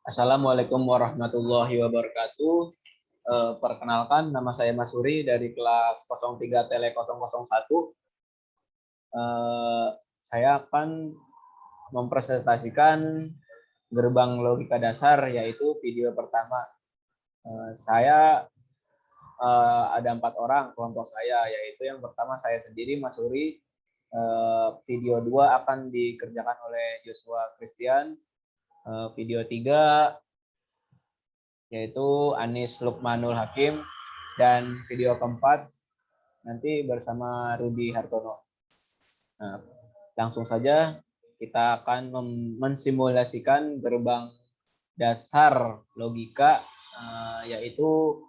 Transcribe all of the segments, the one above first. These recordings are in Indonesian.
Assalamualaikum warahmatullahi wabarakatuh. Perkenalkan, nama saya Mas Suri dari kelas 03 Tele 001. Saya akan mempresentasikan gerbang logika dasar, yaitu video pertama. Saya ada 4 orang kelompok saya, yaitu yang pertama saya sendiri, Mas Suri. Video 2 akan dikerjakan oleh Joshua Christian. Video 3 yaitu Anis Lukmanul Hakim, dan video keempat nanti bersama Rudi Hartono. Nah, langsung saja kita akan mensimulasikan gerbang dasar logika, yaitu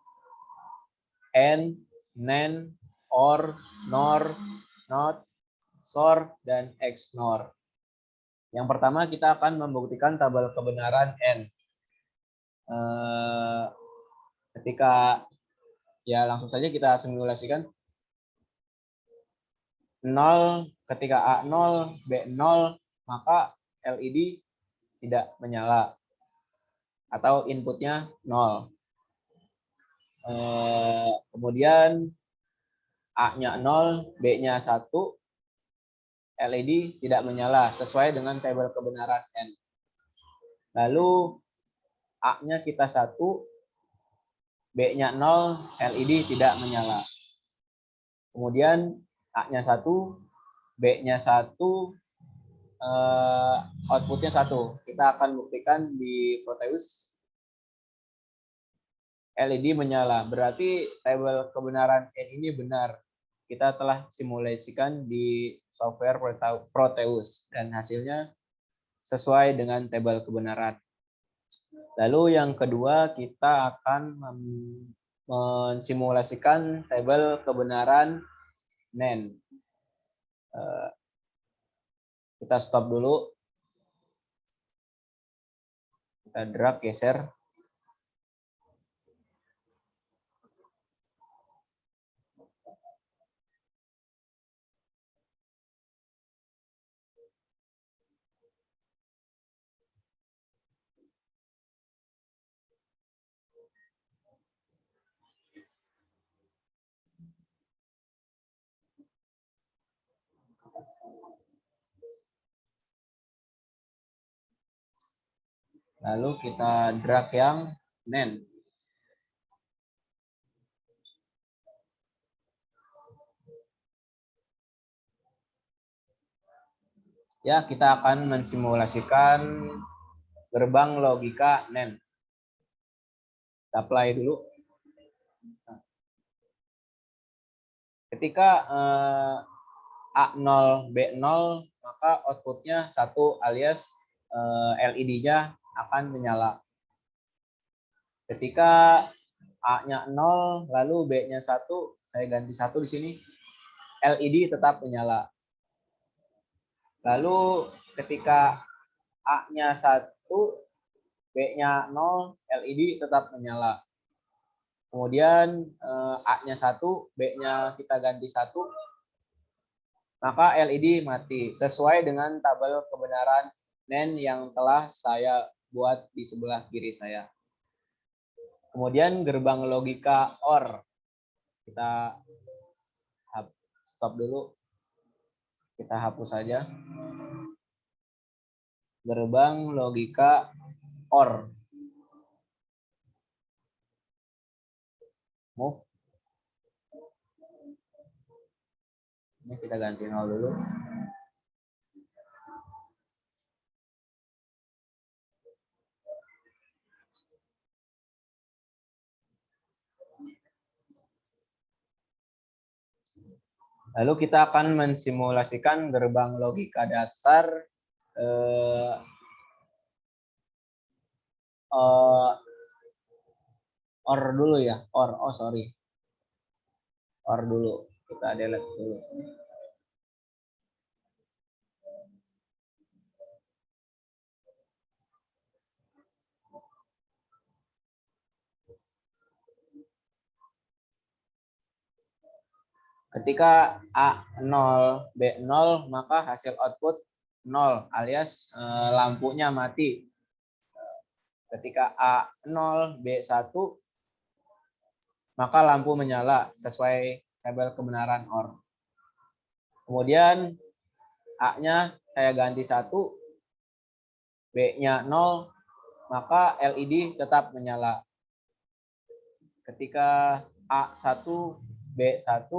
AND, NAND, OR, NOR, NOT, SOR, dan XNOR. Yang pertama kita akan membuktikan tabel kebenaran N. Ketika langsung saja kita simulasikan. 0, ketika A 0, B 0, maka LED tidak menyala atau inputnya 0. Kemudian A-nya 0, B-nya 1, LED tidak menyala sesuai dengan tabel kebenaran N. Lalu A-nya kita 1, B-nya 0, LED tidak menyala. Kemudian A-nya 1, B-nya 1, outputnya 1. Kita akan buktikan di Proteus. LED menyala. Berarti tabel kebenaran N ini benar. Kita telah simulasikan di software Proteus. Dan hasilnya sesuai dengan tabel kebenaran. Lalu yang kedua, kita akan mensimulasikan tabel kebenaran NAND. Kita stop dulu. Kita drag, geser. Lalu kita drag yang NAND. Ya, kita akan mensimulasikan gerbang logika NAND. Kita apply dulu. Ketika A0, B0, maka outputnya 1 alias LED-nya akan menyala. Ketika A-nya 0, lalu B-nya 1, saya ganti 1 di sini, LED tetap menyala. Lalu ketika A-nya 1, B-nya 0, LED tetap menyala. Kemudian A-nya 1, B-nya kita ganti 1, maka LED mati sesuai dengan tabel kebenaran NAND yang telah saya buat di sebelah kiri saya. Kemudian gerbang logika OR. Kita stop dulu. Kita hapus saja. Gerbang logika OR. Move. Ini kita ganti 0 dulu. Lalu kita akan mensimulasikan gerbang logika dasar OR dulu ya. OR dulu. Kita delete dulu. Ketika A0, B0, maka hasil output 0 alias lampunya mati. Ketika A0, B1, maka lampu menyala sesuai tabel kebenaran OR. Kemudian A-nya saya ganti 1, B-nya 0, maka LED tetap menyala. Ketika A1, B1,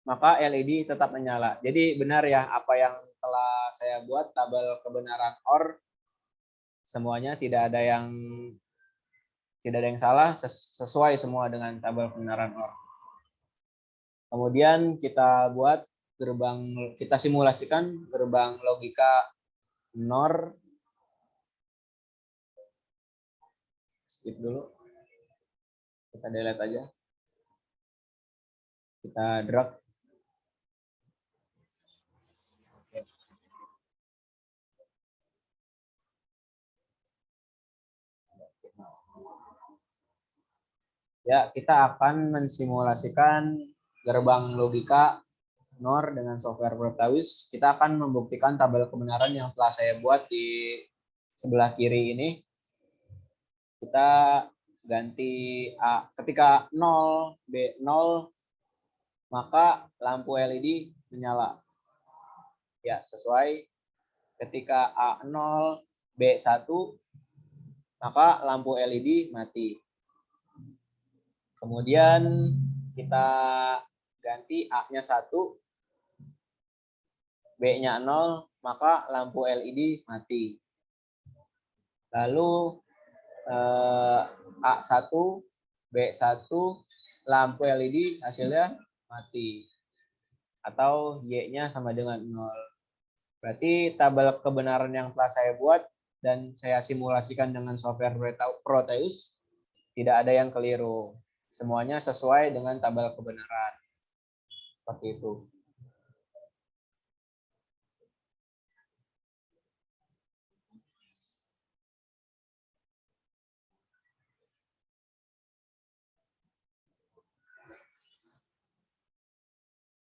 maka LED tetap menyala. Jadi benar ya apa yang telah saya buat tabel kebenaran OR, semuanya tidak ada yang salah, sesuai semua dengan tabel kebenaran OR. Kemudian kita buat kita simulasikan gerbang logika NOR. Skip dulu. Kita delete aja. Kita drag. Ya, kita akan mensimulasikan gerbang logika NOR dengan software Proteus. Kita akan membuktikan tabel kebenaran yang telah saya buat di sebelah kiri ini. Kita ganti A. Ketika 0, B0, maka lampu LED menyala. Ya, sesuai. Ketika A0, B1, maka lampu LED mati. Kemudian kita ganti A-nya 1, B-nya 0, maka lampu LED mati. Lalu A1, B1, lampu LED hasilnya mati. Atau Y-nya sama dengan 0. Berarti tabel kebenaran yang telah saya buat dan saya simulasikan dengan software Proteus, tidak ada yang keliru. Semuanya sesuai dengan tabel kebenaran. Seperti itu.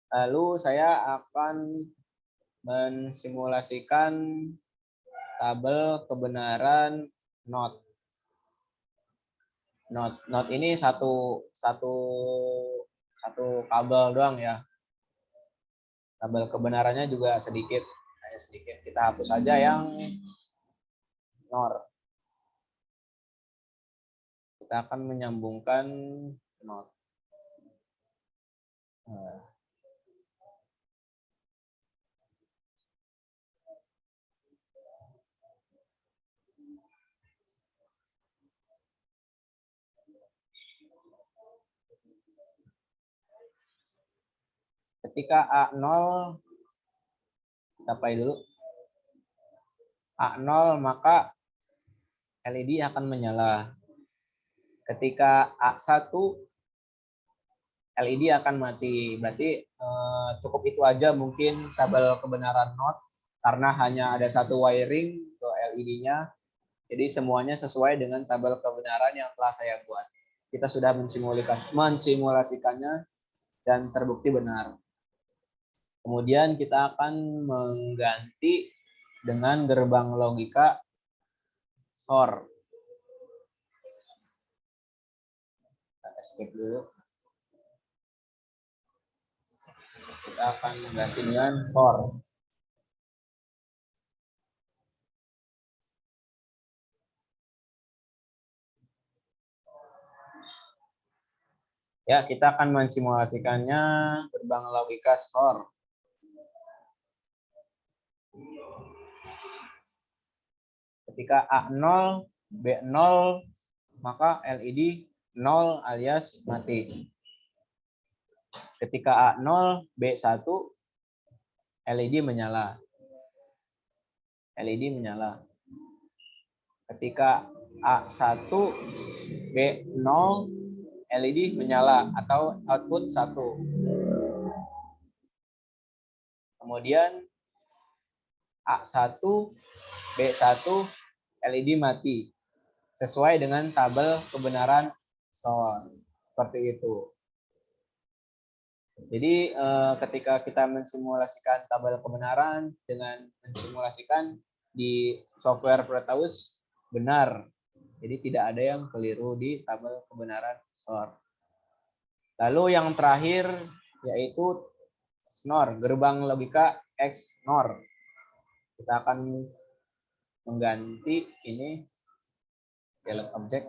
Lalu saya akan mensimulasikan tabel kebenaran NOT. NOT ini satu kabel doang ya. Tabel kebenarannya juga sedikit. Kita hapus saja yang NOR. Kita akan menyambungkan NOT. Ketika A0, kita play dulu. A0, maka LED akan menyala. Ketika A1, LED akan mati. Berarti cukup itu aja mungkin tabel kebenaran NOT, karena hanya ada satu wiring ke LED-nya. Jadi semuanya sesuai dengan tabel kebenaran yang telah saya buat. Kita sudah mensimulasikannya dan terbukti benar. Kemudian kita akan mengganti dengan gerbang logika SOR. Kita escape dulu. Kita akan mengganti dengan SOR. Ya, kita akan mensimulasikannya gerbang logika SOR. Ketika A0, B0, maka LED 0 alias mati. Ketika A0, B1, LED menyala. LED menyala. Ketika A1, B0, LED menyala atau output 1. Kemudian A1, B1, LED mati. Sesuai dengan tabel kebenaran SOR. Seperti itu. Jadi ketika kita mensimulasikan tabel kebenaran dengan mensimulasikan di software Proteus, benar. Jadi tidak ada yang keliru di tabel kebenaran XOR. Lalu yang terakhir yaitu XNOR, gerbang logika XNOR. Kita akan mengganti ini delete object.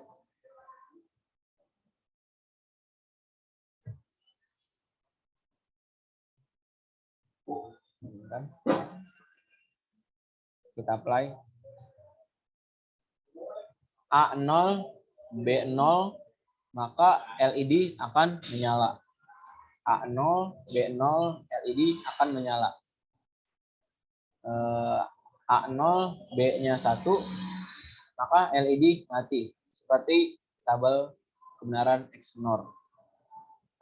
Kita apply. A0, B0, maka LED akan menyala. A0, B0, LED akan menyala. A0, B-nya 1, maka LED mati. Seperti tabel kebenaran XNOR.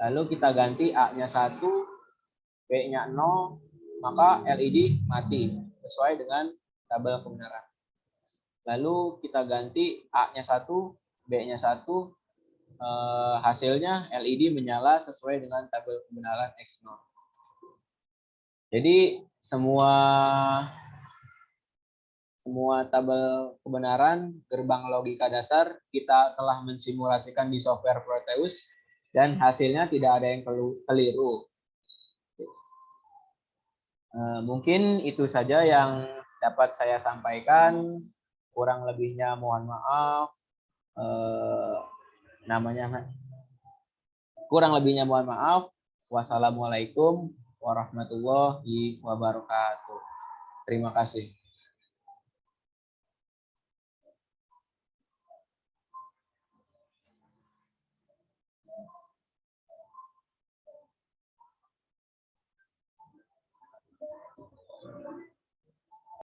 Lalu kita ganti A-nya 1, B-nya 0, maka LED mati. Sesuai dengan tabel kebenaran. Lalu kita ganti A-nya 1, B-nya 1, hasilnya LED menyala sesuai dengan tabel kebenaran XNOR. Jadi semua tabel kebenaran gerbang logika dasar kita telah mensimulasikan di software Proteus dan hasilnya tidak ada yang keliru. Mungkin itu saja yang dapat saya sampaikan. Kurang lebihnya mohon maaf. Kurang lebihnya mohon maaf. Wassalamualaikum warahmatullahi wabarakatuh. Terima kasih.